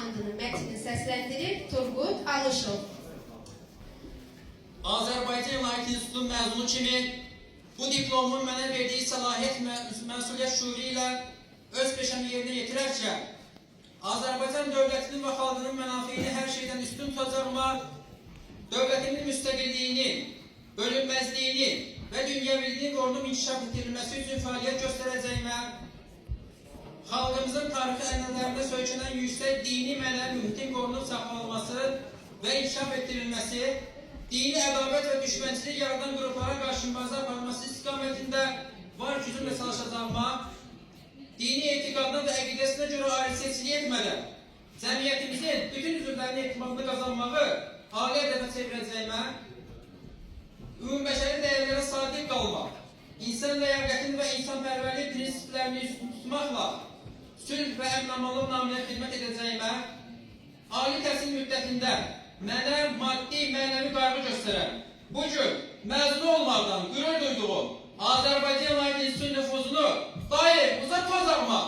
andının mətnini səsləndirir Turqut Alışov. Azərbaycan Laik İnstitutunun məzunu kimi bu diplomun mənə verdiyi səlahiyyət məsuliyyət şüuru ilə öz peşəmi yerinə yetirərkən, Azərbaycan dövlətinin və xalqının mənafeyini hər şeydən üstün tutacağıma, dövlətimin müstəqilliyini, bölünməzliyini və dünyəviliyini qorunub inkişaf etdirilməsi üçün fəaliyyət göstərəcəyimə, xalqımızın tarixi ənənələrində söykənən yüksək dini mənəvi mühitin qorunub saxlanılması və inkişaf etdirilməsi, dini ədavət və düşmənçilik yaradan qruplara qarşı mübarizə aparılması istiqamətində var gücümlə çalışacağıma, dini etiqadına və əqidəsinə görə ayrı-seçkilik etmədən cəmiyyətimizin bütün üzvlərinin etimadını qazanmağı ali hədəfə çevirəcəyimə, ümumbəşəri dəyərlərə sadiq qalmaq, insan ləyaqətini və insanpərvərlik prinsiplərini üstün tutmaqla sülh və əmin-amanlıq naminə xidmət edəcəyimə, ali təhsil müddətində mənə maddi, mənəvi qayğı göstərən, bugün məzun olmaqdan qürur duyduğum Azərbaycan Laik İnstitutunun nüfuzunu daim uzatmayacağıma